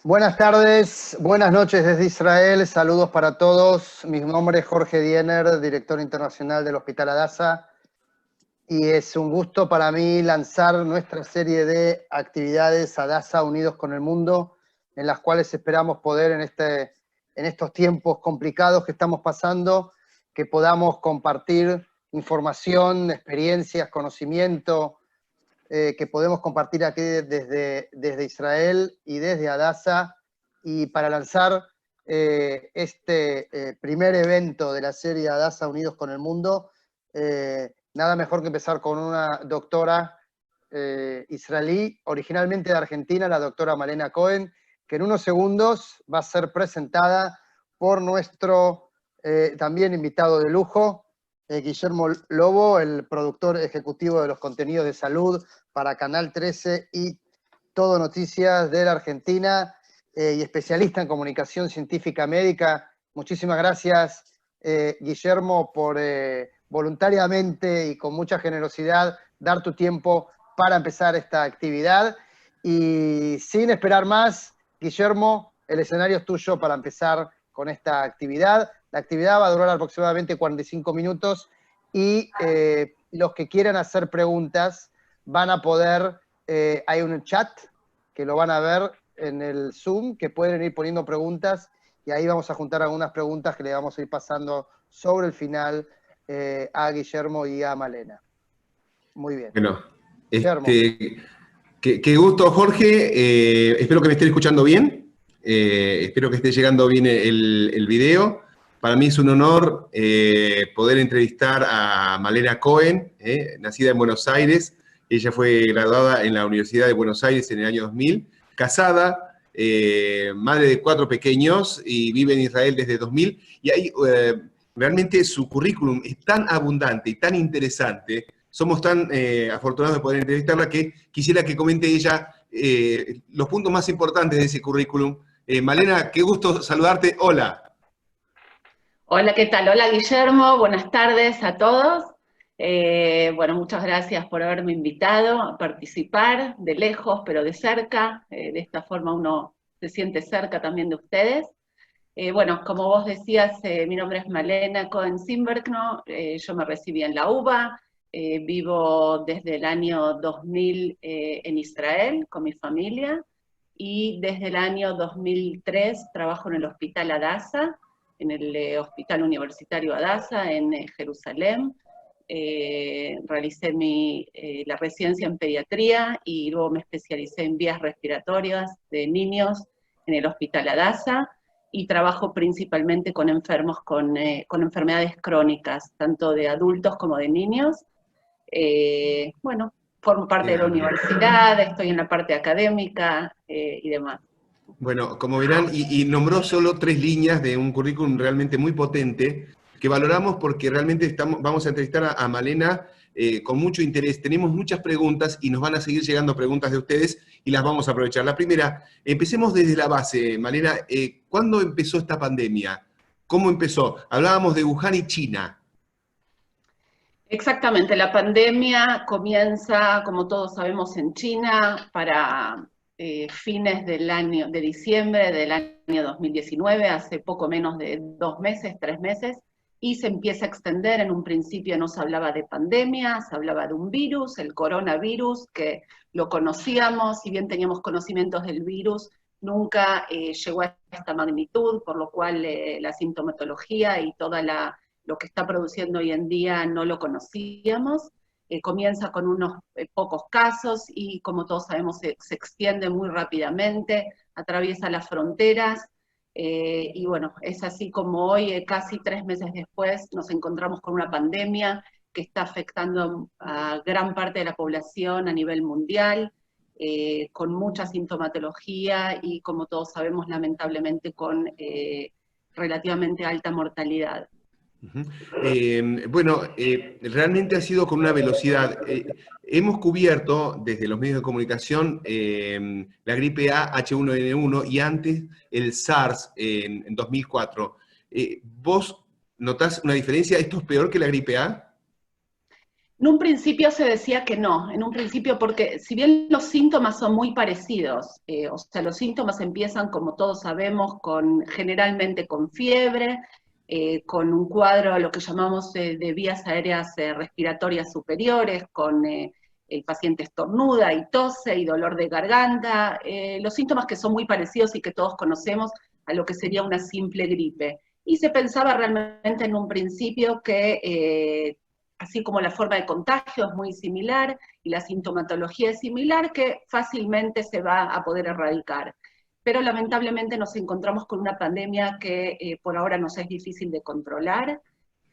Buenas tardes, buenas noches desde Israel, saludos para todos. Mi nombre es Jorge Diener, director internacional del Hospital Hadassah, y es un gusto para mí lanzar nuestra serie de actividades Hadassah Unidos con el Mundo, en las cuales esperamos poder en estos tiempos complicados que estamos pasando, que podamos compartir información, experiencias, conocimiento, que podemos compartir aquí desde Israel y desde Hadassah, y para lanzar este primer evento de la serie Hadassah Unidos con el Mundo, nada mejor que empezar con una doctora israelí, originalmente de Argentina, la doctora Malena Cohen, que en unos segundos va a ser presentada por nuestro también invitado de lujo, Guillermo Lobo, el productor ejecutivo de los contenidos de salud para Canal 13 y Todo Noticias de la Argentina, y especialista en comunicación científica médica. Muchísimas gracias, Guillermo, por voluntariamente y con mucha generosidad dar tu tiempo para empezar esta actividad. Y sin esperar más, Guillermo, el escenario es tuyo para empezar con esta actividad. La actividad va a durar aproximadamente 45 minutos y los que quieran hacer preguntas van a poder, hay un chat que lo van a ver en el Zoom, que pueden ir poniendo preguntas, y ahí vamos a juntar algunas preguntas que le vamos a ir pasando sobre el final a Guillermo y a Malena. Muy bien. Bueno, Guillermo. qué gusto, Jorge. Espero que me estén escuchando bien. Espero que esté llegando bien el video. Para mí es un honor poder entrevistar a Malena Cohen, nacida en Buenos Aires. Ella fue graduada en la Universidad de Buenos Aires en el año 2000, casada, madre de 4 pequeños y vive en Israel desde 2000. Y ahí realmente su currículum es tan abundante y tan interesante. Somos tan afortunados de poder entrevistarla que quisiera que comente ella los puntos más importantes de ese currículum. Malena, qué gusto saludarte. Hola. Hola, ¿qué tal? Hola, Guillermo. Buenas tardes a todos. Bueno, muchas gracias por haberme invitado a participar de lejos, pero de cerca. De esta forma uno se siente cerca también de ustedes. Bueno, como vos decías, mi nombre es Malena Cohen-Zimberkno. Yo me recibí en la UBA. Vivo desde el año 2000 en Israel con mi familia, y desde el año 2003 trabajo en el Hospital Hadassah, en el Hospital Universitario Hadassah en Jerusalén. Realicé la residencia en pediatría y luego me especialicé en vías respiratorias de niños en el Hospital Hadassah, y trabajo principalmente con enfermos con enfermedades crónicas, tanto de adultos como de niños. Bueno, formo parte de la universidad, estoy en la parte académica y demás. Bueno, como verán, y nombró solo 3 líneas de un currículum realmente muy potente, que valoramos porque realmente vamos a entrevistar a Malena con mucho interés. Tenemos muchas preguntas y nos van a seguir llegando preguntas de ustedes y las vamos a aprovechar. La primera, empecemos desde la base. Malena, ¿cuándo empezó esta pandemia? ¿Cómo empezó? Hablábamos de Wuhan y China. Exactamente, la pandemia comienza, como todos sabemos, en China para fines de diciembre del año 2019, hace poco menos de 2 meses, 3 meses, y se empieza a extender. En un principio no se hablaba de pandemia, se hablaba de un virus, el coronavirus, que lo conocíamos, si bien teníamos conocimientos del virus, nunca llegó a esta magnitud, por lo cual la sintomatología y lo que está produciendo hoy en día no lo conocíamos. Comienza con unos pocos casos y, como todos sabemos, se extiende muy rápidamente, atraviesa las fronteras, y bueno, es así como hoy, casi 3 meses después, nos encontramos con una pandemia que está afectando a gran parte de la población a nivel mundial, con mucha sintomatología y, como todos sabemos, lamentablemente con relativamente alta mortalidad. Bueno, realmente ha sido con una velocidad. Hemos cubierto desde los medios de comunicación la gripe A H1N1 y antes el SARS en 2004. ¿Vos notás una diferencia? ¿Esto es peor que la gripe A? En un principio se decía que no, en un principio porque si bien los síntomas son muy parecidos, o sea, los síntomas empiezan, como todos sabemos, generalmente con fiebre, con un cuadro, lo que llamamos de vías aéreas respiratorias superiores, con el paciente estornuda y tose y dolor de garganta, los síntomas que son muy parecidos y que todos conocemos a lo que sería una simple gripe. Y se pensaba realmente en un principio que así como la forma de contagio es muy similar y la sintomatología es similar, que fácilmente se va a poder erradicar. Pero lamentablemente nos encontramos con una pandemia que por ahora nos es difícil de controlar,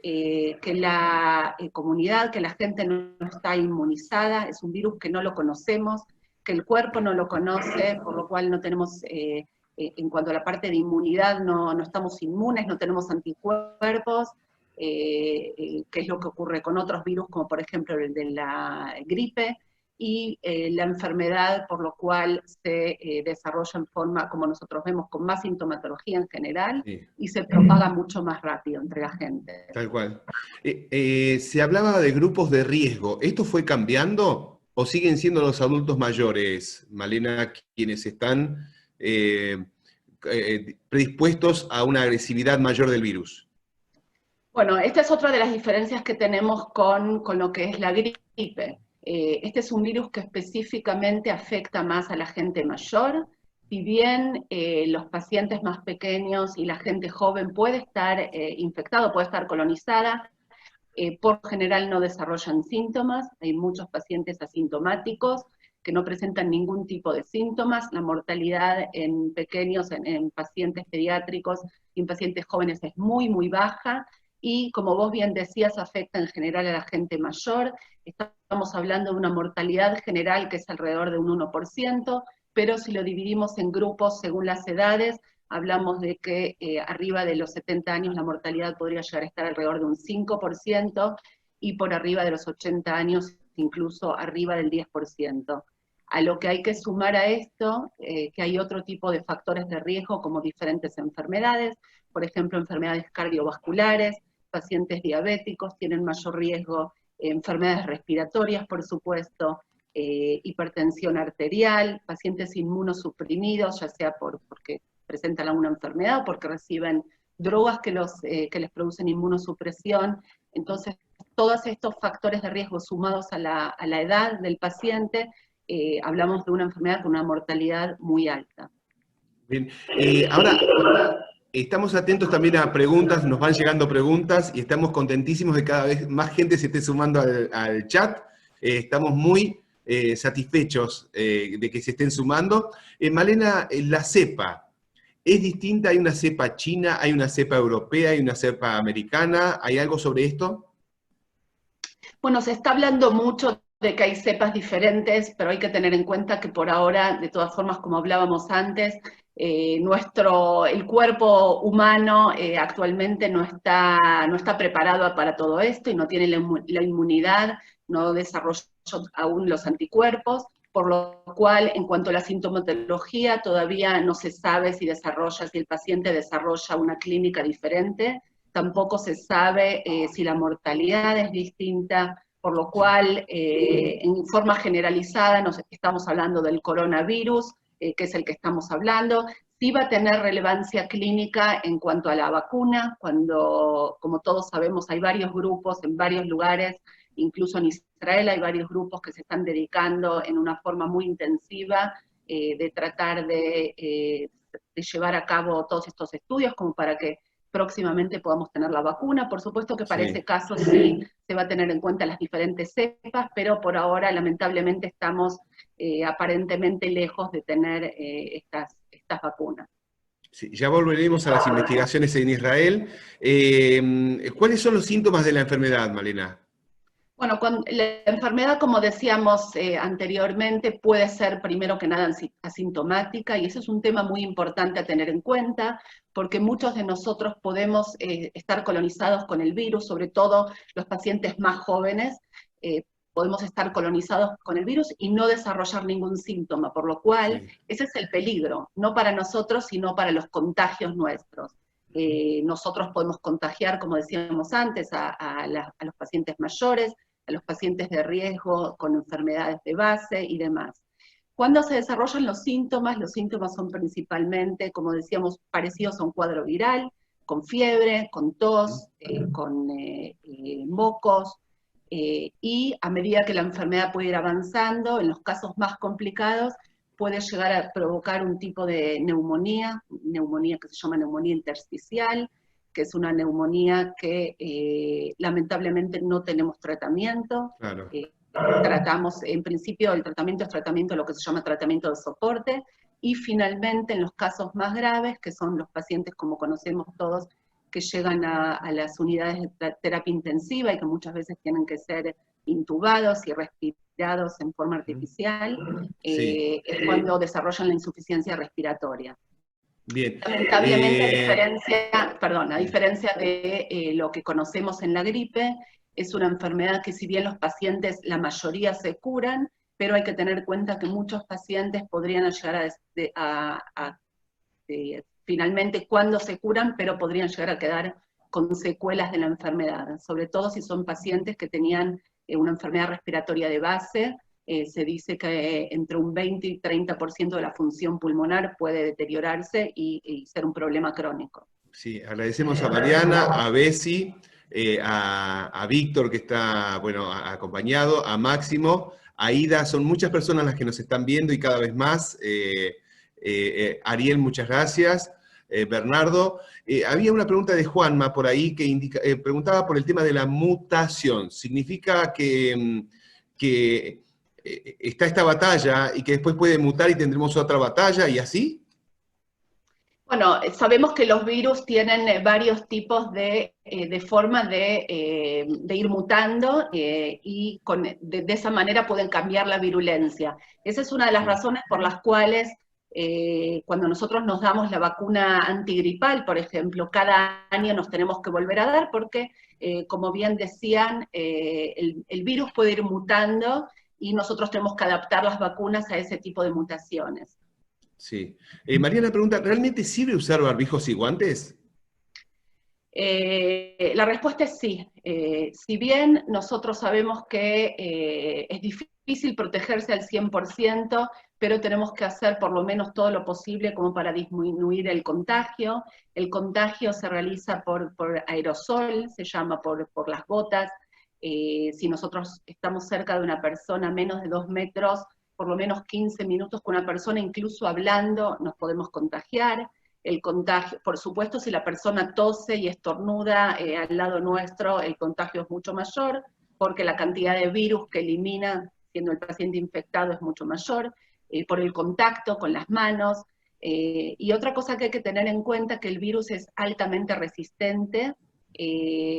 que la comunidad, que la gente no está inmunizada, es un virus que no lo conocemos, que el cuerpo no lo conoce, por lo cual no tenemos, en cuanto a la parte de inmunidad, no estamos inmunes, no tenemos anticuerpos, que es lo que ocurre con otros virus, como por ejemplo el de la gripe, y la enfermedad por lo cual se desarrolla en forma, como nosotros vemos, con más sintomatología en general, Sí, y se propaga mucho más rápido entre la gente. tal cual. Se hablaba de grupos de riesgo. ¿Esto fue cambiando o siguen siendo los adultos mayores, Malena, quienes están predispuestos a una agresividad mayor del virus? Bueno, esta es otra de las diferencias que tenemos con lo que es la gripe. Este es un virus que específicamente afecta más a la gente mayor, si bien los pacientes más pequeños y la gente joven puede estar infectado, puede estar colonizada, por general no desarrollan síntomas, hay muchos pacientes asintomáticos que no presentan ningún tipo de síntomas, la mortalidad en pequeños, en pacientes pediátricos y en pacientes jóvenes es muy, muy baja, y como vos bien decías, afecta en general a la gente mayor, estamos hablando de una mortalidad general que es alrededor de un 1%, pero si lo dividimos en grupos según las edades, hablamos de que arriba de los 70 años la mortalidad podría llegar a estar alrededor de un 5%, y por arriba de los 80 años incluso arriba del 10%. A lo que hay que sumar a esto, que hay otro tipo de factores de riesgo como diferentes enfermedades, por ejemplo enfermedades cardiovasculares, pacientes diabéticos tienen mayor riesgo, enfermedades respiratorias por supuesto, hipertensión arterial, pacientes inmunosuprimidos, ya sea porque presentan alguna enfermedad o porque reciben drogas que les producen inmunosupresión. Entonces, todos estos factores de riesgo sumados a la edad del paciente, hablamos de una enfermedad con una mortalidad muy alta. Bien, ahora estamos atentos también a preguntas, nos van llegando preguntas y estamos contentísimos de cada vez más gente se esté sumando al chat. Estamos muy satisfechos de que se estén sumando. Malena, la cepa, ¿es distinta? ¿Hay una cepa china, hay una cepa europea, hay una cepa americana? ¿Hay algo sobre esto? Bueno, se está hablando mucho de que hay cepas diferentes, pero hay que tener en cuenta que por ahora, de todas formas, como hablábamos antes, el cuerpo humano actualmente no está preparado para todo esto y no tiene la inmunidad, no desarrolló aún los anticuerpos, por lo cual, en cuanto a la sintomatología, todavía no se sabe si el paciente desarrolla una clínica diferente, tampoco se sabe si la mortalidad es distinta, por lo cual, en forma generalizada, nos estamos hablando del coronavirus, que es el que estamos hablando. Sí va a tener relevancia clínica en cuanto a la vacuna, cuando, como todos sabemos, hay varios grupos en varios lugares, incluso en Israel hay varios grupos que se están dedicando en una forma muy intensiva de tratar de llevar a cabo todos estos estudios como para que próximamente podamos tener la vacuna. Por supuesto que para ese caso sí se va a tener en cuenta las diferentes cepas, pero por ahora lamentablemente estamos aparentemente lejos de tener estas vacunas. Sí, ya volveremos a las investigaciones en Israel. ¿Cuáles son los síntomas de la enfermedad, Malena? Bueno, la enfermedad, como decíamos anteriormente, puede ser primero que nada asintomática, y eso es un tema muy importante a tener en cuenta, porque muchos de nosotros podemos estar colonizados con el virus, sobre todo los pacientes más jóvenes, podemos estar colonizados con el virus y no desarrollar ningún síntoma, por lo cual ese es el peligro, no para nosotros, sino para los contagios nuestros. Nosotros podemos contagiar, como decíamos antes, a los pacientes mayores, a los pacientes de riesgo con enfermedades de base y demás. Cuando se desarrollan los síntomas son principalmente, como decíamos, parecidos a un cuadro viral, con fiebre, con tos, con mocos, y a medida que la enfermedad puede ir avanzando, en los casos más complicados, puede llegar a provocar un tipo de neumonía que se llama neumonía intersticial, que es una neumonía que lamentablemente no tenemos tratamiento. Claro. Tratamos, en principio, el tratamiento es tratamiento, lo que se llama tratamiento de soporte, y finalmente en los casos más graves, que son los pacientes, como conocemos todos, que llegan a las unidades de terapia intensiva y que muchas veces tienen que ser intubados y respirados en forma artificial, Sí. es cuando desarrollan la insuficiencia respiratoria. Bien. Lamentablemente, a diferencia de lo que conocemos en la gripe, es una enfermedad que si bien los pacientes, la mayoría se curan, pero hay que tener en cuenta que muchos pacientes podrían llegar finalmente cuando se curan, pero podrían llegar a quedar con secuelas de la enfermedad, sobre todo si son pacientes que tenían una enfermedad respiratoria de base. Se dice que entre un 20 y 30% de la función pulmonar puede deteriorarse y ser un problema crónico. Sí, agradecemos a Mariana, a Bessi, a Víctor, que está, bueno, acompañado, a Máximo, a Ida. Son muchas personas las que nos están viendo y cada vez más. Ariel, muchas gracias. Bernardo. Había una pregunta de Juanma por ahí que preguntaba por el tema de la mutación. ¿Significa que está esta batalla y que después puede mutar y tendremos otra batalla y así? Bueno, sabemos que los virus tienen varios tipos de forma de ir mutando y de esa manera pueden cambiar la virulencia. Esa es una de las razones por las cuales cuando nosotros nos damos la vacuna antigripal, por ejemplo, cada año nos tenemos que volver a dar porque, como bien decían, el virus puede ir mutando y nosotros tenemos que adaptar las vacunas a ese tipo de mutaciones. Sí. Mariana pregunta, ¿realmente sirve usar barbijos y guantes? La respuesta es sí. Si bien nosotros sabemos que es difícil protegerse al 100%, pero tenemos que hacer por lo menos todo lo posible como para disminuir el contagio. El contagio se realiza por aerosol, se llama por las gotas. Si nosotros estamos cerca de una persona a menos de 2 metros, por lo menos 15 minutos con una persona, incluso hablando, nos podemos contagiar. El contagio, por supuesto, si la persona tose y estornuda al lado nuestro, el contagio es mucho mayor, porque la cantidad de virus que elimina, siendo el paciente infectado, es mucho mayor, por el contacto con las manos. Y otra cosa que hay que tener en cuenta, que el virus es altamente resistente,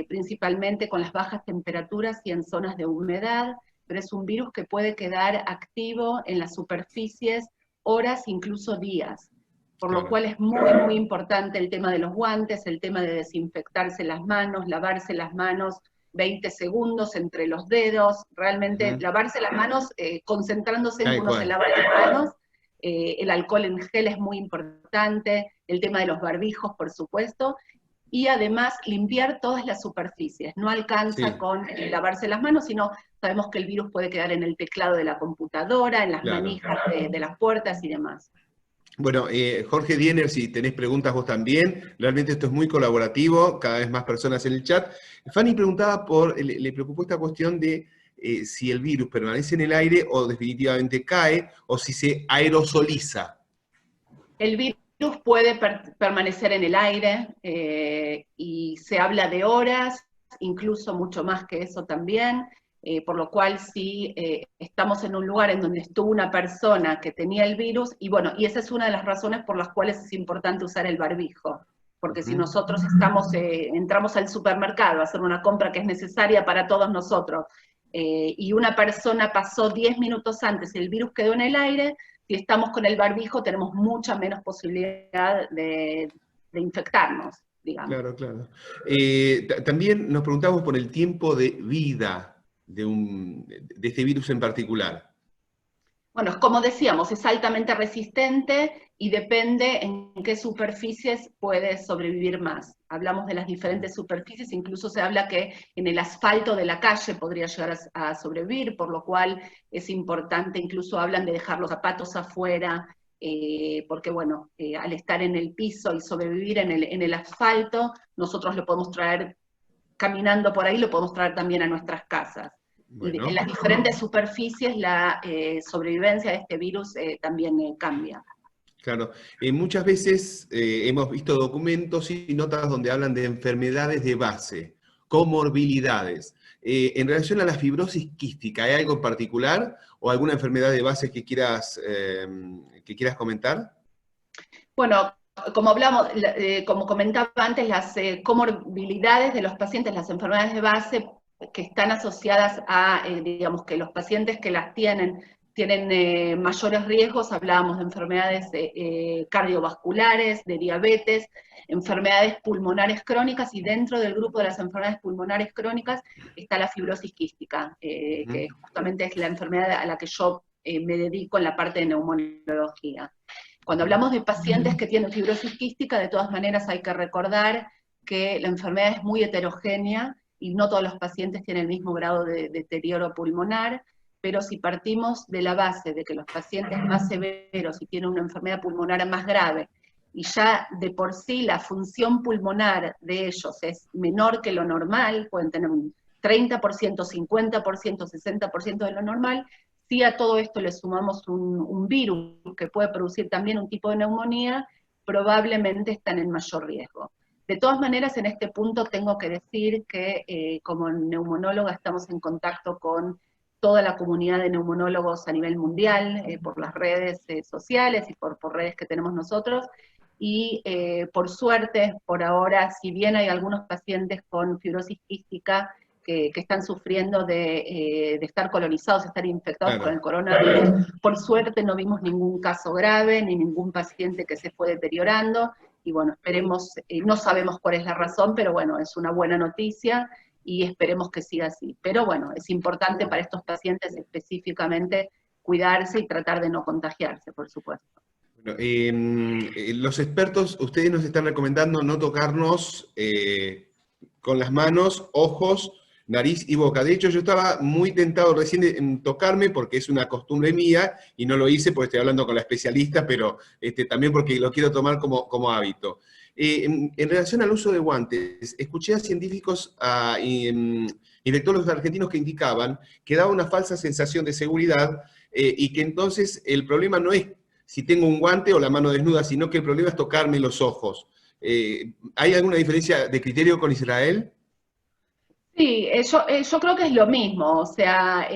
principalmente con las bajas temperaturas y en zonas de humedad, pero es un virus que puede quedar activo en las superficies horas, incluso días. Por lo cual es muy, muy importante el tema de los guantes, el tema de desinfectarse las manos, lavarse las manos 20 segundos entre los dedos, realmente lavarse las manos concentrándose en que uno se lava las manos. El alcohol en gel es muy importante, el tema de los barbijos, por supuesto, y además limpiar todas las superficies. No alcanza con lavarse las manos, sino sabemos que el virus puede quedar en el teclado de la computadora, en las manijas de las puertas y demás. Bueno, Jorge Diener, si tenés preguntas vos también, realmente esto es muy colaborativo, cada vez más personas en el chat. Fanny preguntaba le preocupó esta cuestión de si el virus permanece en el aire o definitivamente cae, o si se aerosoliza. El virus puede permanecer en el aire y se habla de horas, incluso mucho más que eso también. Por lo cual si estamos en un lugar en donde estuvo una persona que tenía el virus, y bueno, y esa es una de las razones por las cuales es importante usar el barbijo, porque si nosotros entramos al supermercado a hacer una compra que es necesaria para todos nosotros, y una persona pasó 10 minutos antes y el virus quedó en el aire, si estamos con el barbijo tenemos mucha menos posibilidad de infectarnos, digamos. Claro, claro. También nos preguntamos por el tiempo de vida de este virus en particular. Bueno, como decíamos, es altamente resistente y depende en qué superficies puede sobrevivir más. Hablamos de las diferentes superficies, incluso se habla que en el asfalto de la calle podría llegar a sobrevivir, por lo cual es importante, incluso hablan de dejar los zapatos afuera, porque bueno, al estar en el piso y sobrevivir en el asfalto, nosotros lo podemos traer caminando por ahí, lo podemos traer también a nuestras casas. Y Bueno. en las diferentes superficies la sobrevivencia de este virus también cambia. Claro, muchas veces hemos visto documentos y notas donde hablan de enfermedades de base, comorbilidades. En relación a la fibrosis quística, ¿hay algo en particular o alguna enfermedad de base que quieras comentar? Bueno, como hablamos, como comentaba antes, las comorbilidades de los pacientes, las enfermedades de base que están asociadas a, digamos, que los pacientes que las tienen mayores riesgos, hablábamos de enfermedades cardiovasculares, de diabetes, enfermedades pulmonares crónicas, y dentro del grupo de las enfermedades pulmonares crónicas está la fibrosis quística, que justamente es la enfermedad a la que yo me dedico en la parte de neumonología. Cuando hablamos de pacientes que tienen fibrosis quística, de todas maneras hay que recordar que la enfermedad es muy heterogénea y no todos los pacientes tienen el mismo grado de deterioro pulmonar, pero si partimos de la base de que los pacientes más severos y tienen una enfermedad pulmonar más grave, y ya de por sí la función pulmonar de ellos es menor que lo normal, pueden tener un 30%, 50%, 60% de lo normal, si a todo esto le sumamos un virus que puede producir también un tipo de neumonía, probablemente están en mayor riesgo. De todas maneras, en este punto tengo que decir que como neumonóloga estamos en contacto con toda la comunidad de neumonólogos a nivel mundial, por las redes sociales y por redes que tenemos nosotros, y por suerte, por ahora, si bien hay algunos pacientes con fibrosis quística que están sufriendo de estar colonizados, estar infectados con el coronavirus, por suerte no vimos ningún caso grave, ni ningún paciente que se fue deteriorando, y bueno, esperemos, no sabemos cuál es la razón, pero bueno, es una buena noticia, y esperemos que siga así. Pero bueno, es importante para estos pacientes específicamente cuidarse y tratar de no contagiarse, por supuesto. Bueno, los expertos, ustedes nos están recomendando no tocarnos con las manos, ojos, nariz y boca. De hecho, yo estaba muy tentado recién de tocarme porque es una costumbre mía y no lo hice porque estoy hablando con la especialista, pero también porque lo quiero tomar como hábito. En relación al uso de guantes, escuché a científicos, infectólogos argentinos que indicaban que daba una falsa sensación de seguridad y que entonces el problema no es si tengo un guante o la mano desnuda, sino que el problema es tocarme los ojos. ¿Hay alguna diferencia de criterio con Israel? Sí, yo creo que es lo mismo, o sea,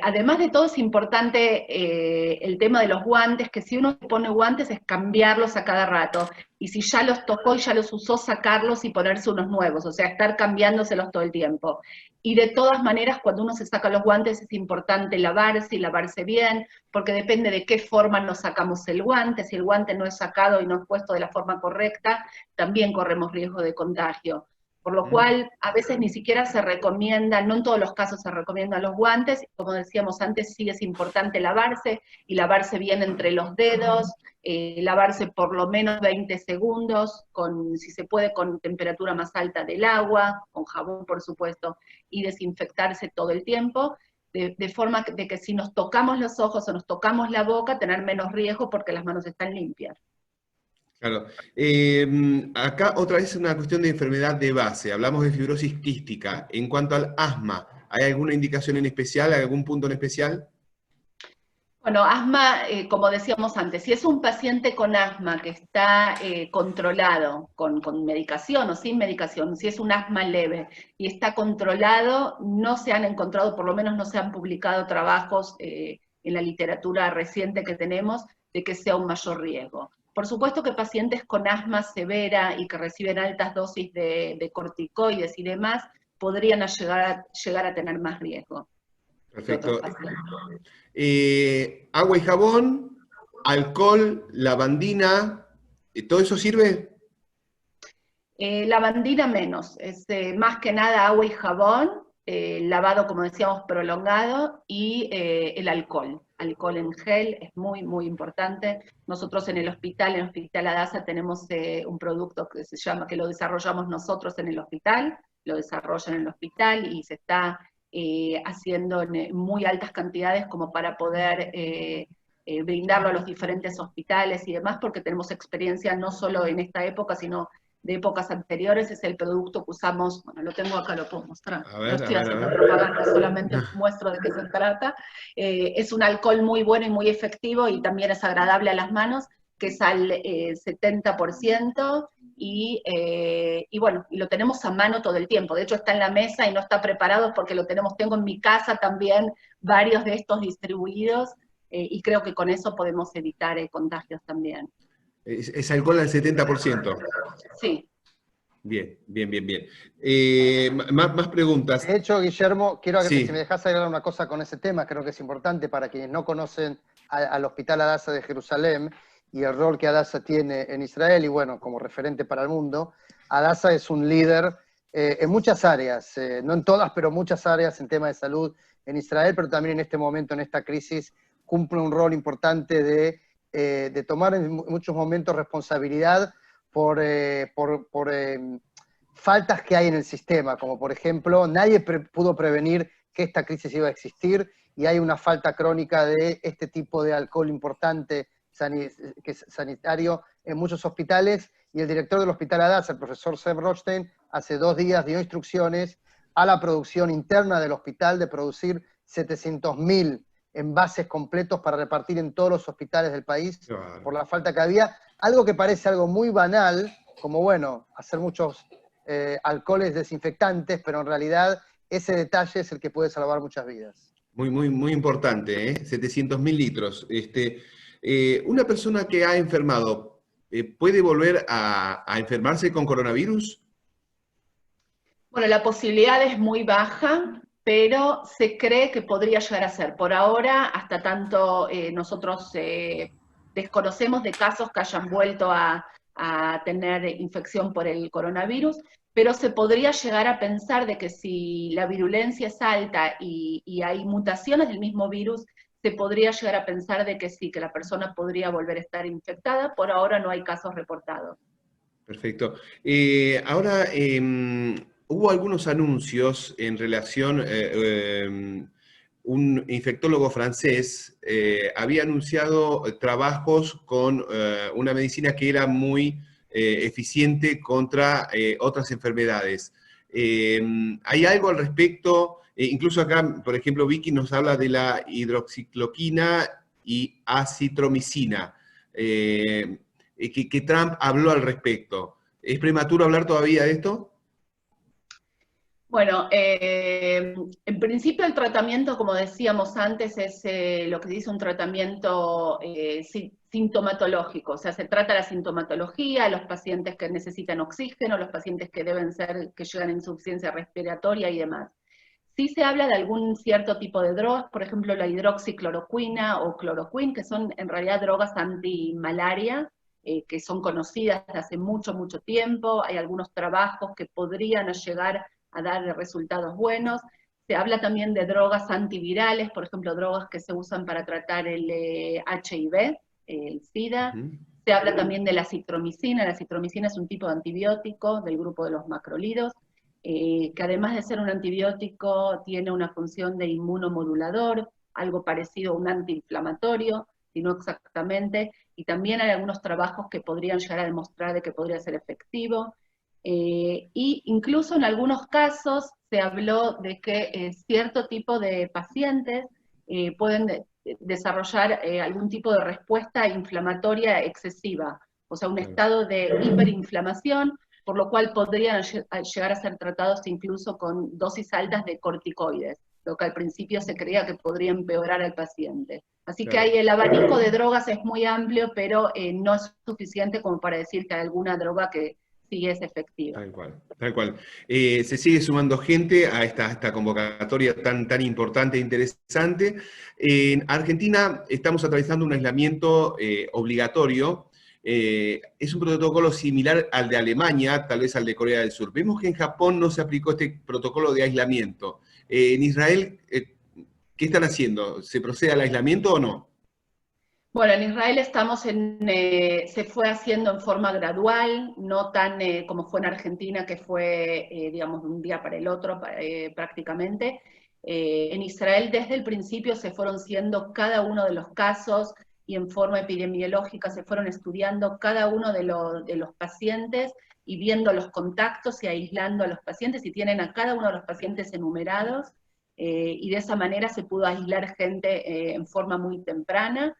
además de todo es importante el tema de los guantes, que si uno pone guantes es cambiarlos a cada rato, y si ya los tocó y ya los usó, sacarlos y ponerse unos nuevos, o sea, estar cambiándoselos todo el tiempo. Y de todas maneras, cuando uno se saca los guantes es importante lavarse y lavarse bien, porque depende de qué forma nos sacamos el guante, si el guante no es sacado y no es puesto de la forma correcta, también corremos riesgo de contagio. Por lo cual, a veces ni siquiera se recomienda, no en todos los casos se recomiendan los guantes, como decíamos antes, sí es importante lavarse, y lavarse bien entre los dedos, lavarse por lo menos 20 segundos, si se puede, con temperatura más alta del agua, con jabón por supuesto, y desinfectarse todo el tiempo, de forma de que si nos tocamos los ojos o nos tocamos la boca, tener menos riesgo porque las manos están limpias. Claro. Acá otra vez una cuestión de enfermedad de base. Hablamos de fibrosis quística. En cuanto al asma, ¿hay alguna indicación en especial, algún punto en especial? Bueno, asma, como decíamos antes, si es un paciente con asma que está controlado con medicación o sin medicación, si es un asma leve y está controlado, no se han encontrado, por lo menos no se han publicado trabajos en la literatura reciente que tenemos de que sea un mayor riesgo. Por supuesto que pacientes con asma severa y que reciben altas dosis de corticoides y demás, podrían llegar a tener más riesgo. Perfecto. Agua y jabón, alcohol, lavandina, ¿todo eso sirve? Lavandina menos, es más que nada agua y jabón, lavado, como decíamos, prolongado, y el alcohol alcohol en gel, es muy, muy importante. Nosotros en el Hospital Adasa, tenemos un producto que se llama, que lo desarrollamos nosotros en el hospital, lo desarrollan en el hospital y se está haciendo en muy altas cantidades como para poder brindarlo a los diferentes hospitales y demás, porque tenemos experiencia no solo en esta época, sino de épocas anteriores. Es el producto que usamos, bueno, lo tengo acá, lo puedo mostrar, no estoy haciendo propaganda, solamente muestro de qué se trata. Es un alcohol muy bueno y muy efectivo, y también es agradable a las manos, que es al 70%, y bueno, y lo tenemos a mano todo el tiempo. De hecho está en la mesa y no está preparado porque lo tengo en mi casa también, varios de estos distribuidos, y creo que con eso podemos evitar contagios también. Es alcohol al 70%. Sí. Bien. Más preguntas. De hecho, Guillermo, quiero que Sí. si me dejas agregar una cosa con ese tema, creo que es importante para quienes no conocen al Hospital Adasa de Jerusalén y el rol que Adasa tiene en Israel, y bueno, como referente para el mundo. Adasa es un líder en muchas áreas, no en todas, pero muchas áreas en tema de salud en Israel, pero también en este momento, en esta crisis, cumple un rol importante de tomar en muchos momentos responsabilidad por faltas que hay en el sistema, como por ejemplo, nadie pudo prevenir que esta crisis iba a existir, y hay una falta crónica de este tipo de alcohol importante que es sanitario en muchos hospitales, y el director del Hospital Adasa, el profesor Zev Rothstein, hace 2 días dio instrucciones a la producción interna del hospital de producir 700.000 envases completos para repartir en todos los hospitales del país, por la falta que había. Algo que parece algo muy banal, como bueno, hacer muchos alcoholes desinfectantes, pero en realidad ese detalle es el que puede salvar muchas vidas. Muy importante, ¿eh? 700.000 litros. Una persona que ha enfermado, ¿puede volver a enfermarse con coronavirus? Bueno, la posibilidad es muy baja, pero se cree que podría llegar a ser. Por ahora, hasta tanto nosotros desconocemos de casos que hayan vuelto a tener infección por el coronavirus, pero se podría llegar a pensar de que si la virulencia es alta y hay mutaciones del mismo virus, se podría llegar a pensar de que sí, que la persona podría volver a estar infectada. Por ahora no hay casos reportados. Perfecto. Ahora, hubo algunos anuncios en relación, un infectólogo francés había anunciado trabajos con una medicina que era muy eficiente contra otras enfermedades. ¿Hay algo al respecto? Incluso acá, por ejemplo, Vicky nos habla de la hidroxicloroquina y acitromicina, que Trump habló al respecto. ¿Es prematuro hablar todavía de esto? Bueno, en principio el tratamiento, como decíamos antes, es lo que se dice un tratamiento sintomatológico. O sea, se trata la sintomatología, los pacientes que necesitan oxígeno, los pacientes que que llegan a insuficiencia respiratoria y demás. Sí se habla de algún cierto tipo de drogas, por ejemplo la hidroxicloroquina o cloroquina, que son en realidad drogas antimalaria, que son conocidas desde hace mucho tiempo. Hay algunos trabajos que podrían llegar a dar resultados buenos. Se habla también de drogas antivirales, por ejemplo, drogas que se usan para tratar el HIV, el SIDA. Se habla también de la citromicina. La citromicina es un tipo de antibiótico del grupo de los macrolidos, que además de ser un antibiótico, tiene una función de inmunomodulador, algo parecido a un antiinflamatorio, si no exactamente, y también hay algunos trabajos que podrían llegar a demostrar de que podría ser efectivo. Y incluso en algunos casos se habló de que cierto tipo de pacientes pueden desarrollar algún tipo de respuesta inflamatoria excesiva, o sea, un estado de hiperinflamación, por lo cual podrían llegar a ser tratados incluso con dosis altas de corticoides, lo que al principio se creía que podría empeorar al paciente. Así que el abanico de drogas es muy amplio, pero no es suficiente como para decir que hay alguna droga que sí es efectiva. Tal cual. Se sigue sumando gente a esta convocatoria tan importante e interesante. En Argentina estamos atravesando un aislamiento obligatorio. Es un protocolo similar al de Alemania, tal vez al de Corea del Sur. Vemos que en Japón no se aplicó este protocolo de aislamiento. En Israel, ¿Qué están haciendo? ¿Se procede al aislamiento o no? Bueno, en Israel se fue haciendo en forma gradual, no tan como fue en Argentina, que fue, digamos, de un día para el otro prácticamente. En Israel desde el principio se fueron siendo cada uno de los casos y en forma epidemiológica se fueron estudiando cada uno de los pacientes y viendo los contactos y aislando a los pacientes, y tienen a cada uno de los pacientes enumerados, y de esa manera se pudo aislar gente en forma muy temprana.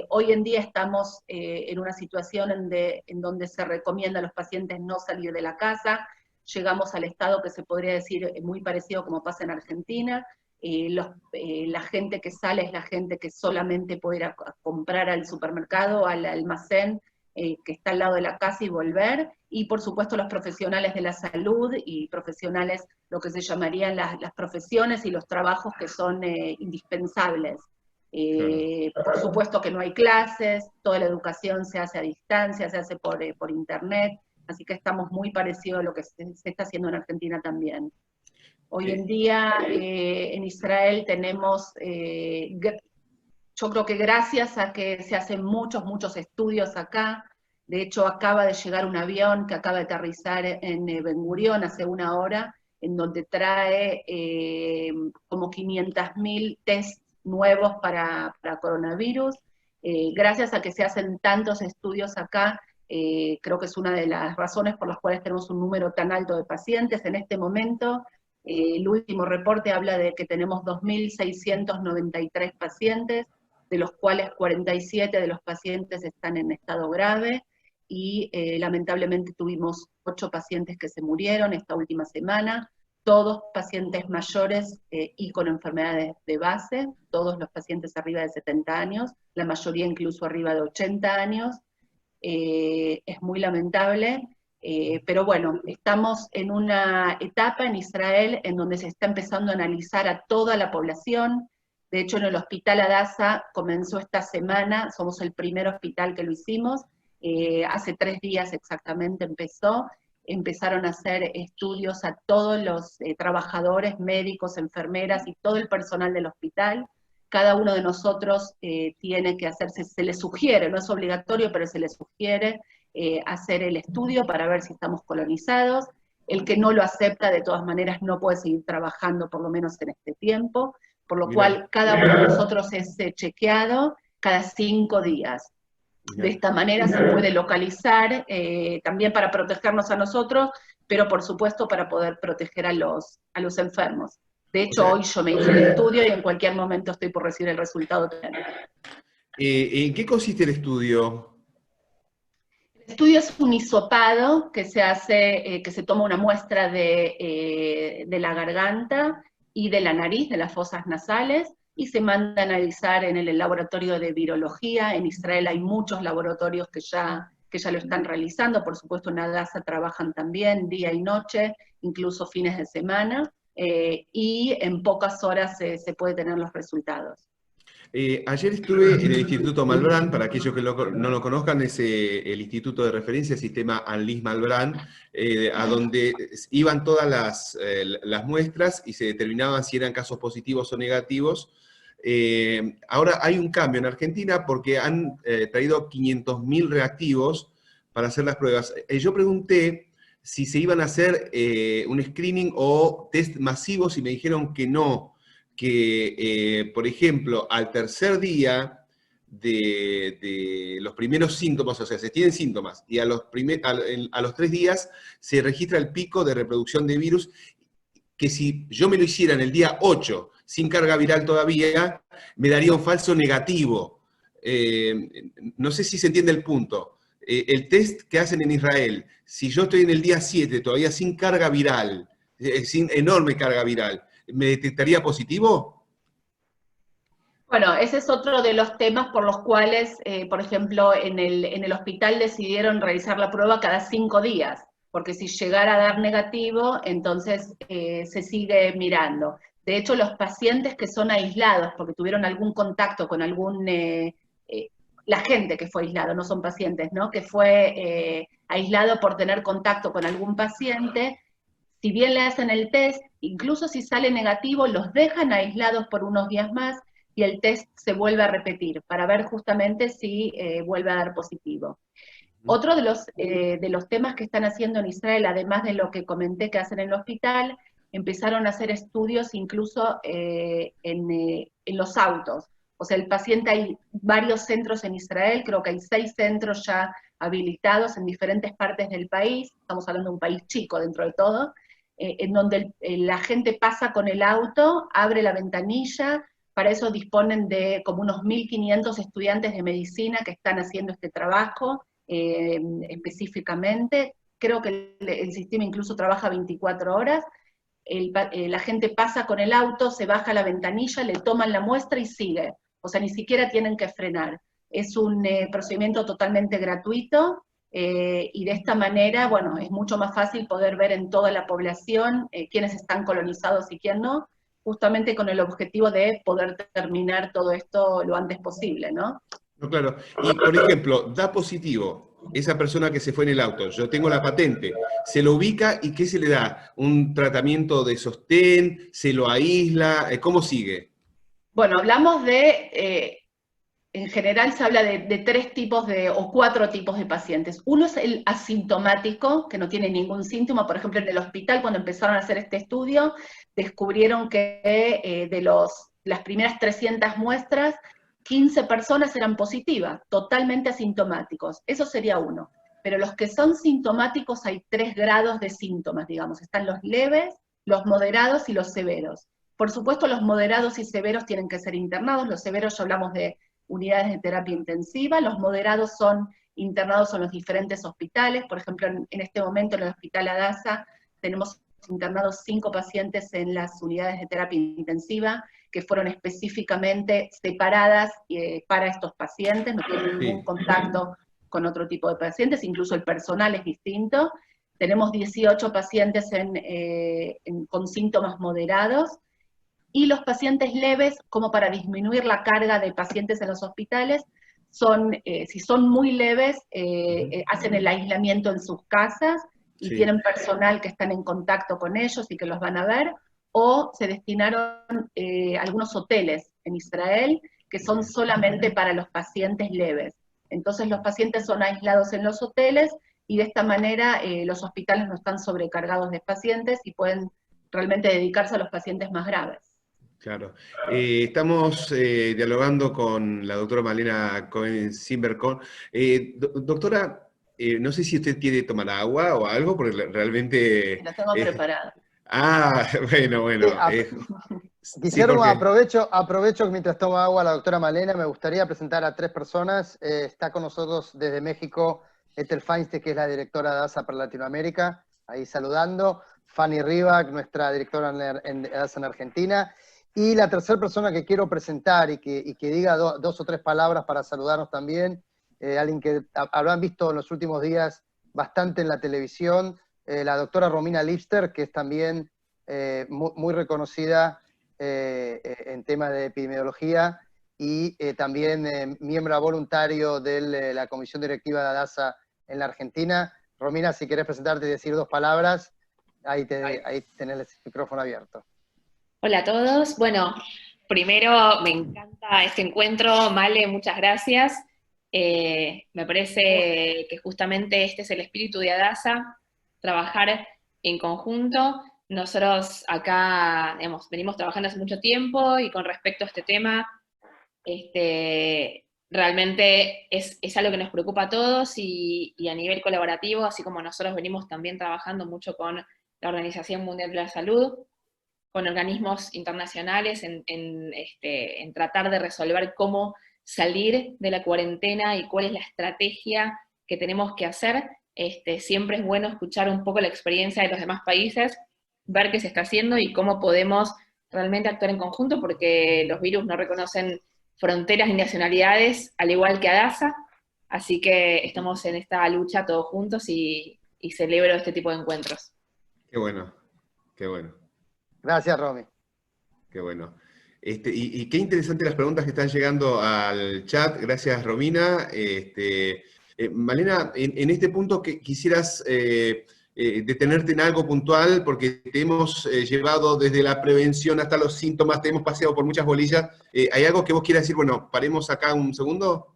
Hoy en día estamos en una situación en donde se recomienda a los pacientes no salir de la casa. Llegamos al estado que se podría decir muy parecido como pasa en Argentina. La gente que sale es la gente que solamente puede ir a comprar al supermercado, al almacén que está al lado de la casa y volver. Y por supuesto los profesionales de la salud y profesionales, lo que se llamarían las profesiones y los trabajos que son indispensables. Por supuesto que no hay clases, toda la educación se hace a distancia, se hace por internet, así que estamos muy parecidos a lo que se está haciendo en Argentina también. Hoy en día en Israel tenemos, yo creo que gracias a que se hacen muchos estudios acá, de hecho acaba de llegar un avión que acaba de aterrizar en Ben Gurión hace una hora, en donde trae como 500.000 test nuevos para coronavirus. Gracias a que se hacen tantos estudios acá, creo que es una de las razones por las cuales tenemos un número tan alto de pacientes. En este momento, el último reporte habla de que tenemos 2.693 pacientes, de los cuales 47 de los pacientes están en estado grave, y lamentablemente tuvimos 8 pacientes que se murieron esta última semana, todos pacientes mayores y con enfermedades de base, todos los pacientes arriba de 70 años, la mayoría incluso arriba de 80 años. Es muy lamentable, pero bueno, estamos en una etapa en Israel en donde se está empezando a analizar a toda la población. De hecho, en el Hospital Hadassah comenzó esta semana, somos el primer hospital que lo hicimos, hace 3 días exactamente empezaron a hacer estudios a todos los trabajadores, médicos, enfermeras y todo el personal del hospital. Cada uno de nosotros tiene que hacerse, se le sugiere, no es obligatorio, pero se le sugiere hacer el estudio para ver si estamos colonizados. El que no lo acepta, de todas maneras, no puede seguir trabajando, por lo menos en este tiempo, por lo cual cada uno de nosotros es chequeado cada 5 días. De esta manera se puede localizar, también para protegernos a nosotros, pero por supuesto para poder proteger a los enfermos. De hecho, hoy yo me hice el estudio y en cualquier momento estoy por recibir el resultado. ¿En qué consiste el estudio? El estudio es un hisopado que se hace, que se toma una muestra de la garganta y de la nariz, de las fosas nasales, y se manda a analizar en el laboratorio de virología. En Israel hay muchos laboratorios que ya lo están realizando, por supuesto en Hadassah trabajan también día y noche, incluso fines de semana, y en pocas horas se puede tener los resultados. Ayer estuve en el Instituto Malbrán, para aquellos que no lo conozcan, es el Instituto de Referencia del Sistema Anlis Malbrán, a donde iban todas las muestras y se determinaban si eran casos positivos o negativos. Ahora hay un cambio en Argentina porque han traído 500.000 reactivos para hacer las pruebas. Yo pregunté si se iban a hacer un screening o test masivos y me dijeron que no, que por ejemplo al tercer día de los primeros síntomas, o sea, se tienen síntomas, y a los 3 días se registra el pico de reproducción de virus, que si yo me lo hiciera en el día 8, sin carga viral todavía, me daría un falso negativo. No sé si se entiende el punto. El test que hacen en Israel, si yo estoy en el día 7, todavía sin carga viral, sin enorme carga viral, ¿me detectaría positivo? Bueno, ese es otro de los temas por los cuales, por ejemplo, en el hospital decidieron realizar la prueba cada 5 días, porque si llegara a dar negativo, entonces se sigue mirando. De hecho, los pacientes que son aislados porque tuvieron algún contacto con la gente que fue aislado, no son pacientes, ¿no? Que fue aislado por tener contacto con algún paciente, Si bien le hacen el test, incluso si sale negativo, los dejan aislados por unos días más y el test se vuelve a repetir para ver justamente si vuelve a dar positivo. Otro de los temas que están haciendo en Israel, además de lo que comenté que hacen en el hospital, empezaron a hacer estudios incluso en los autos. O sea, el paciente, hay varios centros en Israel, creo que hay 6 centros ya habilitados en diferentes partes del país, estamos hablando de un país chico dentro de todo, en donde la gente pasa con el auto, abre la ventanilla, para eso disponen de como unos 1.500 estudiantes de medicina que están haciendo este trabajo específicamente. Creo que el sistema incluso trabaja 24 horas, la gente pasa con el auto, se baja la ventanilla, le toman la muestra y sigue. O sea, ni siquiera tienen que frenar. Es un procedimiento totalmente gratuito, y de esta manera, bueno, es mucho más fácil poder ver en toda la población quiénes están colonizados y quién no, justamente con el objetivo de poder terminar todo esto lo antes posible, ¿no? No, claro. Y, por ejemplo, da positivo esa persona que se fue en el auto. Yo tengo la patente. Se lo ubica y ¿qué se le da? ¿Un tratamiento de sostén? ¿Se lo aísla? ¿Cómo sigue? Bueno, hablamos en general se habla de 3 tipos o 4 tipos de pacientes. Uno es el asintomático, que no tiene ningún síntoma. Por ejemplo, en el hospital, cuando empezaron a hacer este estudio, descubrieron que de las primeras 300 muestras, 15 personas eran positivas, totalmente asintomáticos. Eso sería uno. Pero los que son sintomáticos, hay 3 grados de síntomas, digamos. Están los leves, los moderados y los severos. Por supuesto, los moderados y severos tienen que ser internados. Los severos ya hablamos de unidades de terapia intensiva, los moderados son internados en los diferentes hospitales. Por ejemplo, en este momento en el Hospital Hadassah tenemos internados 5 pacientes en las unidades de terapia intensiva, que fueron específicamente separadas para estos pacientes, no tienen ningún contacto con otro tipo de pacientes, incluso el personal es distinto. Tenemos 18 pacientes con síntomas moderados, y los pacientes leves, como para disminuir la carga de pacientes en los hospitales, si son muy leves, hacen el aislamiento en sus casas y tienen personal que están en contacto con ellos y que los van a ver, o se destinaron algunos hoteles en Israel que son solamente para los pacientes leves. Entonces los pacientes son aislados en los hoteles y de esta manera los hospitales no están sobrecargados de pacientes y pueden realmente dedicarse a los pacientes más graves. Claro. Estamos dialogando con la doctora Malena Cohen-Zimmerkorn. Doctora, no sé si usted quiere tomar agua o algo, porque realmente... La tengo preparada. Ah, bueno. Guillermo, aprovecho que mientras toma agua la doctora Malena, me gustaría presentar a 3 personas. Está con nosotros desde México Ethel Feinstein, que es la directora de Hadassah para Latinoamérica, ahí saludando. Fanny Rivac, nuestra directora en Hadassah en Argentina. Y la tercera persona que quiero presentar y que diga 2 o 3 palabras para saludarnos también, alguien que habrán visto en los últimos días bastante en la televisión, la doctora Romina Lipster, que es también muy reconocida en temas de epidemiología y también miembro voluntario de la Comisión Directiva de Hadassah en la Argentina. Romina, si querés presentarte y decir 2 palabras, ahí tenés el micrófono abierto. Hola a todos. Bueno, primero me encanta este encuentro. Male, muchas gracias. Me parece que justamente este es el espíritu de Hadassah, trabajar en conjunto. Nosotros acá, venimos trabajando hace mucho tiempo y con respecto a este tema, realmente es algo que nos preocupa a todos y a nivel colaborativo, así como nosotros venimos también trabajando mucho con la Organización Mundial de la Salud, con organismos internacionales en tratar de resolver cómo salir de la cuarentena y cuál es la estrategia que tenemos que hacer. Siempre es bueno escuchar un poco la experiencia de los demás países, ver qué se está haciendo y cómo podemos realmente actuar en conjunto, porque los virus no reconocen fronteras ni nacionalidades, al igual que Hadassah, así que estamos en esta lucha todos juntos y celebro este tipo de encuentros. Qué bueno, qué bueno. Gracias, Romy. Qué bueno. Y qué interesantes las preguntas que están llegando al chat. Gracias, Romina. Malena, en este punto que quisieras detenerte en algo puntual, porque te hemos llevado desde la prevención hasta los síntomas, te hemos paseado por muchas bolillas. ¿Hay algo que vos quieras decir? Bueno, paremos acá un segundo.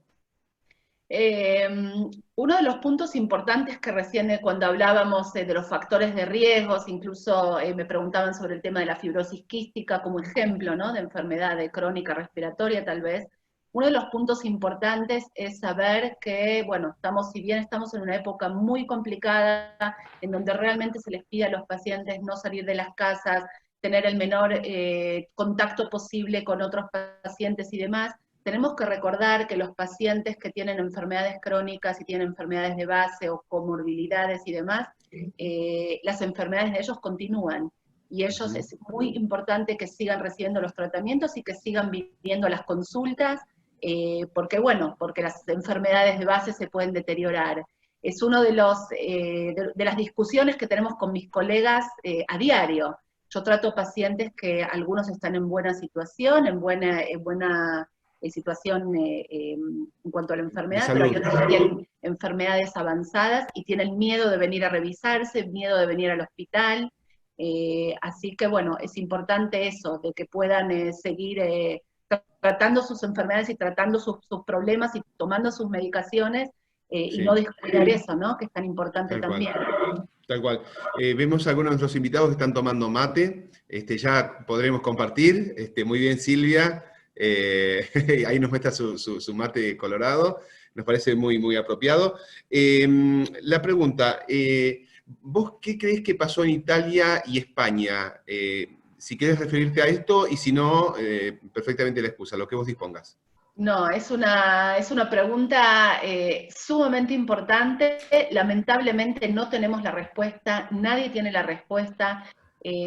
Uno de los puntos importantes que recién cuando hablábamos de los factores de riesgos, incluso me preguntaban sobre el tema de la fibrosis quística como ejemplo, ¿no?, de enfermedad crónica respiratoria tal vez. Uno de los puntos importantes es saber que, bueno, si bien estamos en una época muy complicada, en donde realmente se les pide a los pacientes no salir de las casas, tener el menor contacto posible con otros pacientes y demás, tenemos que recordar que los pacientes que tienen enfermedades crónicas y tienen enfermedades de base o comorbilidades y demás, las enfermedades de ellos continúan. Y ellos es muy importante que sigan recibiendo los tratamientos y que sigan viniendo a las consultas, porque las enfermedades de base se pueden deteriorar. Es uno de las discusiones que tenemos con mis colegas a diario. Yo trato pacientes que algunos están en buena situación, en buena situación en cuanto a la enfermedad, pero hay otros que tienen enfermedades avanzadas y tienen miedo de venir a revisarse, miedo de venir al hospital, así que bueno, es importante eso, de que puedan seguir tratando sus enfermedades y tratando sus problemas y tomando sus medicaciones, y no descuidar eso, ¿no?, que es tan importante también. Tal cual. Vemos a algunos de nuestros invitados que están tomando mate, ya podremos compartir. Muy bien, Silvia. Ahí nos muestra su mate colorado, nos parece muy, muy apropiado. La pregunta, ¿vos qué crees que pasó en Italia y España? Si quieres referirte a esto, y si no, perfectamente la excusa, lo que vos dispongas. No, es una pregunta sumamente importante. Lamentablemente no tenemos la respuesta, nadie tiene la respuesta.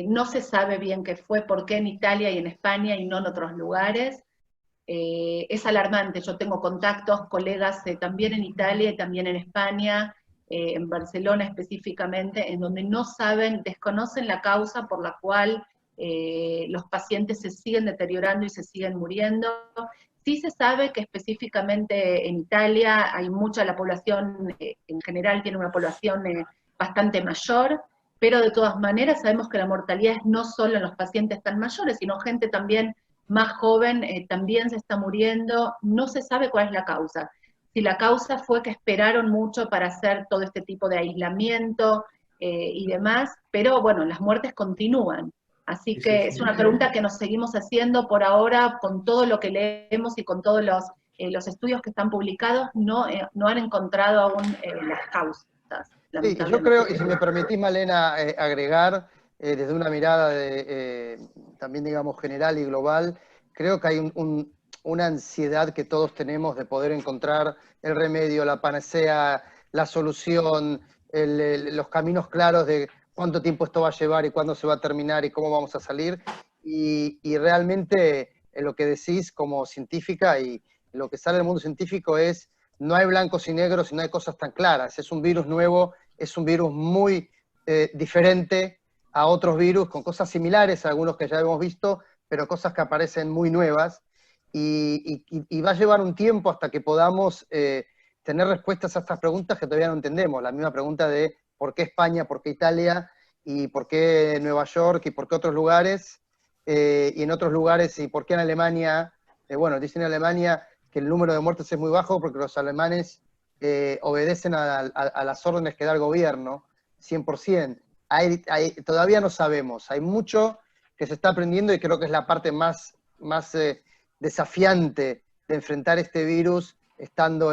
No se sabe bien qué fue, por qué en Italia y en España y no en otros lugares. Es alarmante. Yo tengo contactos, colegas también en Italia y también en España, en Barcelona específicamente, en donde no saben, desconocen la causa por la cual los pacientes se siguen deteriorando y se siguen muriendo. Sí se sabe que específicamente en Italia hay la población en general tiene una población bastante mayor, pero de todas maneras sabemos que la mortalidad es no solo en los pacientes tan mayores, sino gente también más joven también se está muriendo. No se sabe cuál es la causa. Si la causa fue que esperaron mucho para hacer todo este tipo de aislamiento y demás, pero bueno, las muertes continúan. Así que es una pregunta que nos seguimos haciendo por ahora, con todo lo que leemos y con todos los estudios que están publicados, no han encontrado aún las causas. Sí, yo creo, y si me permitís, Malena, agregar desde una mirada también, digamos, general y global, creo que hay una ansiedad que todos tenemos de poder encontrar el remedio, la panacea, la solución, los caminos claros de cuánto tiempo esto va a llevar y cuándo se va a terminar y cómo vamos a salir. Y realmente lo que decís como científica y lo que sale del mundo científico es, no hay blancos y negros y no hay cosas tan claras. Es un virus nuevo, es un virus muy diferente a otros virus, con cosas similares a algunos que ya hemos visto, pero cosas que aparecen muy nuevas. Y va a llevar un tiempo hasta que podamos tener respuestas a estas preguntas que todavía no entendemos. La misma pregunta de por qué España, por qué Italia, y por qué Nueva York, y por qué otros lugares, y en otros lugares, y por qué en Alemania. Bueno, dicen en Alemania que el número de muertes es muy bajo porque los alemanes obedecen a las órdenes que da el gobierno, 100%. Todavía no sabemos, hay mucho que se está aprendiendo y creo que es la parte más desafiante de enfrentar este virus estando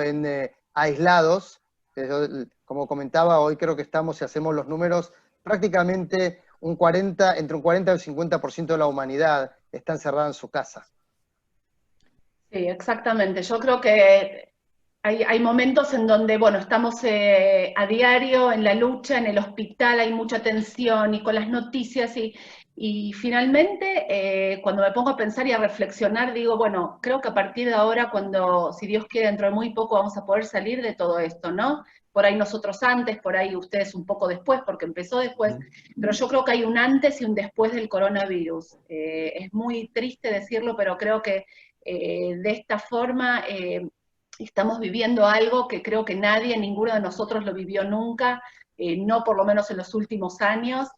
aislados. Como comentaba, hoy creo que estamos, si hacemos los números, prácticamente entre un 40 y un 50% de la humanidad está encerrada en su casa. Sí, exactamente. Yo creo que hay momentos en donde, bueno, estamos a diario en la lucha, en el hospital hay mucha tensión y con las noticias y finalmente cuando me pongo a pensar y a reflexionar digo, bueno, creo que a partir de ahora, si Dios quiere, dentro de muy poco vamos a poder salir de todo esto, ¿no? Por ahí nosotros antes, por ahí ustedes un poco después, porque empezó después, pero yo creo que hay un antes y un después del coronavirus. Es muy triste decirlo, pero creo que de esta forma estamos viviendo algo que creo que ninguno de nosotros lo vivió nunca, no por lo menos en los últimos años,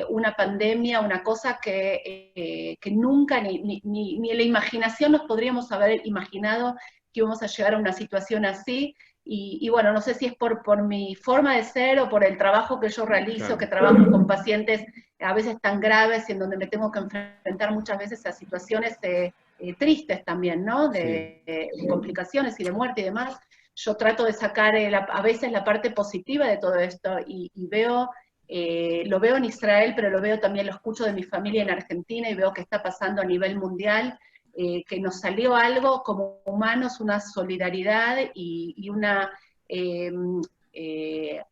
una pandemia, una cosa que nunca ni en la imaginación nos podríamos haber imaginado que íbamos a llegar a una situación así. Y bueno, no sé si es por mi forma de ser o por el trabajo que yo realizo, Claro. que trabajo con pacientes a veces tan graves y en donde me tengo que enfrentar muchas veces a situaciones tristes también, ¿no? De complicaciones y de muerte y demás. Yo trato de sacar a veces la parte positiva de todo esto y veo, lo veo en Israel, pero lo veo también, lo escucho de mi familia en Argentina y veo que está pasando a nivel mundial. Que nos salió algo como humanos, una solidaridad y una,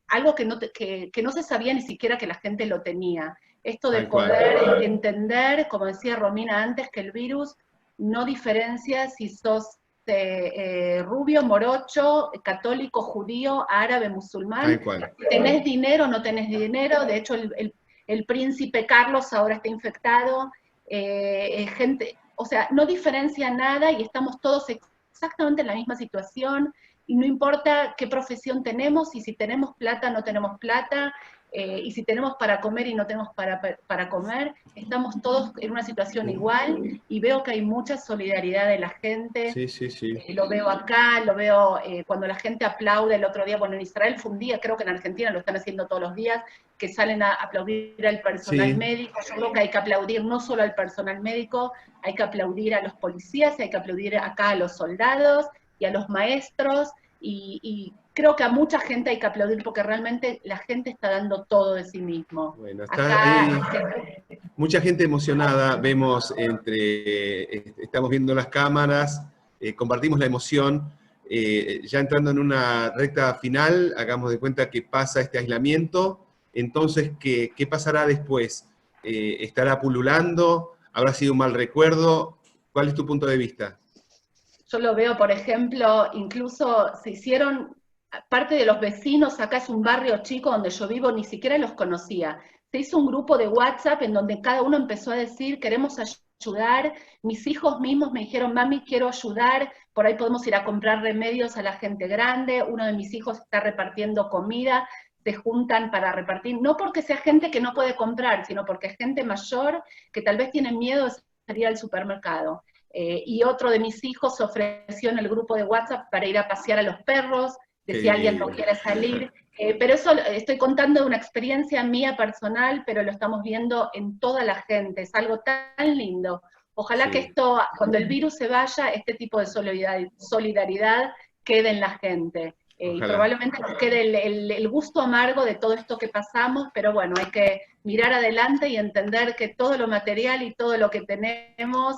algo que no se sabía ni siquiera que la gente lo tenía. Esto de Tal cual. poder entender, como decía Romina antes, que el virus no diferencia si sos rubio, morocho, católico, judío, árabe, musulmán, Tal cual. tenés dinero o no tenés dinero. De hecho el príncipe Carlos ahora está infectado, gente, o sea, no diferencia nada y estamos todos exactamente en la misma situación y no importa qué profesión tenemos y si tenemos plata o no tenemos plata, y si tenemos para comer y no tenemos para comer, estamos todos en una situación igual y veo que hay mucha solidaridad de la gente. Sí, sí, sí. Lo veo acá, lo veo cuando la gente aplaude el otro día, bueno, en Israel fue un día, creo que en Argentina lo están haciendo todos los días, que salen a aplaudir al personal Sí. médico. Yo creo que hay que aplaudir no solo al personal médico, hay que aplaudir a los policías, hay que aplaudir acá a los soldados y a los maestros, y creo que a mucha gente hay que aplaudir porque realmente la gente está dando todo de sí mismo. Bueno, Acá, mucha gente emocionada, vemos estamos viendo las cámaras, compartimos la emoción, ya entrando en una recta final, hagamos de cuenta que pasa este aislamiento, entonces, ¿qué pasará después? ¿Estará pululando? ¿Habrá sido un mal recuerdo? ¿Cuál es tu punto de vista? yo lo veo, por ejemplo, incluso se hicieron, parte de los vecinos, acá es un barrio chico donde yo vivo, ni siquiera los conocía. Se hizo un grupo de WhatsApp en donde cada uno empezó a decir, queremos ayudar. Mis hijos mismos me dijeron, mami, quiero ayudar, por ahí podemos ir a comprar remedios a la gente grande. Uno de mis hijos está repartiendo comida, se juntan para repartir, no porque sea gente que no puede comprar, sino porque es gente mayor que tal vez tiene miedo de salir al supermercado. Y otro de mis hijos se ofreció en el grupo de WhatsApp para ir a pasear a los perros, de si alguien no quiere salir. Pero eso estoy contando de una experiencia mía personal, pero lo estamos viendo en toda la gente. Es algo tan lindo. Ojalá que esto, cuando el virus se vaya, este tipo de solidaridad quede en la gente. Y probablemente nos quede el gusto amargo de todo esto que pasamos, pero bueno, hay que mirar adelante y entender que todo lo material y todo lo que tenemos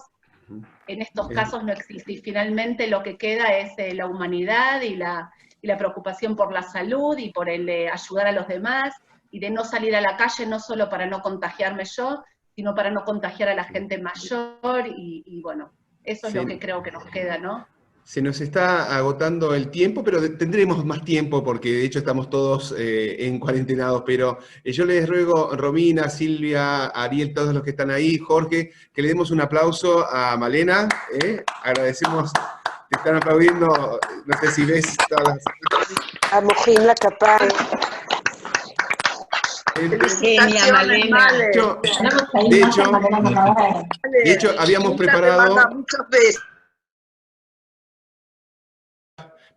en estos casos no existe, y finalmente lo que queda es la humanidad y la preocupación por la salud y por el ayudar a los demás, y de no salir a la calle no solo para no contagiarme yo, sino para no contagiar a la gente mayor, y bueno, eso es lo que creo que nos queda, ¿no? Se nos está agotando el tiempo, pero tendremos más tiempo porque de hecho estamos todos en cuarentenados, pero yo les ruego, Romina, Silvia, Ariel, todos los que están ahí, Jorge, que le demos un aplauso a Malena. Agradecemos, te están aplaudiendo, no sé si ves todas las... A Mojín la Capay. Genia, Malena. De hecho, habíamos preparado...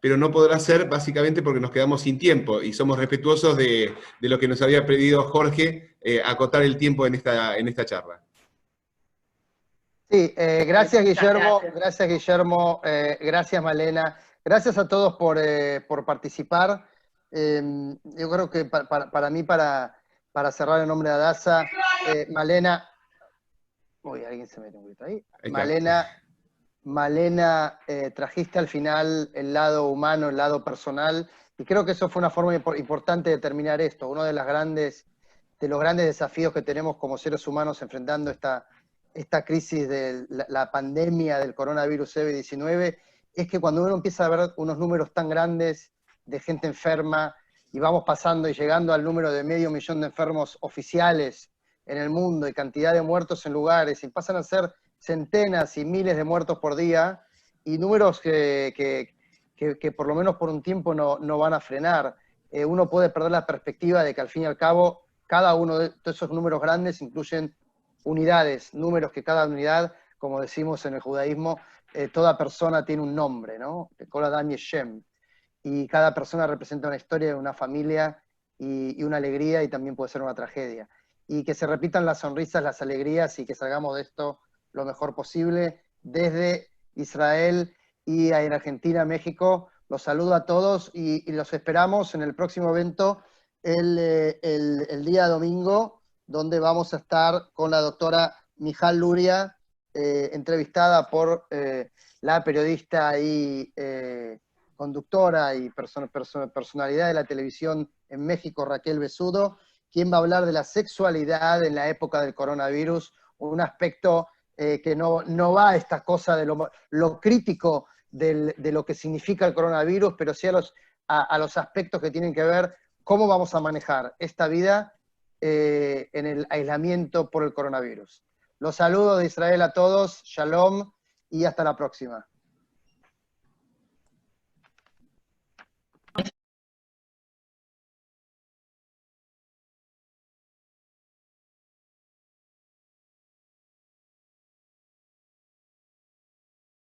pero no podrá ser básicamente porque nos quedamos sin tiempo y somos respetuosos de lo que nos había pedido Jorge, acotar el tiempo en esta charla. Sí, gracias Guillermo, gracias Malena, gracias a todos por participar. Yo creo que para mí, para cerrar el nombre de Hadassah, Malena, uy, alguien se mete un grito ahí, Malena, trajiste al final el lado humano, el lado personal, y creo que eso fue una forma importante de terminar esto. Uno de los grandes desafíos que tenemos como seres humanos enfrentando esta crisis de la pandemia del coronavirus COVID-19 es que cuando uno empieza a ver unos números tan grandes de gente enferma, y vamos pasando y llegando al número de 500.000 de enfermos oficiales en el mundo y cantidad de muertos en lugares, y pasan a ser centenas y miles de muertos por día, y números que por lo menos por un tiempo no van a frenar. uno puede perder la perspectiva de que al fin y al cabo cada uno de todos esos números grandes incluyen unidades, números que cada unidad, como decimos en el judaísmo, toda persona tiene un nombre, ¿no? Kol Adam Yeshem. Y cada persona representa una historia de una familia y una alegría, y también puede ser una tragedia. Y que se repitan las sonrisas, las alegrías, y que salgamos de esto lo mejor posible. Desde Israel y en Argentina, México, los saludo a todos y los esperamos en el próximo evento el día domingo, donde vamos a estar con la doctora Mijal Luria, entrevistada por la periodista y conductora y personalidad de la televisión en México, Raquel Besudo, quien va a hablar de la sexualidad en la época del coronavirus, un aspecto que no va a esta cosa de lo crítico de lo que significa el coronavirus, pero sí a los aspectos que tienen que ver cómo vamos a manejar esta vida en el aislamiento por el coronavirus. Los saludo de Israel a todos, shalom, y hasta la próxima.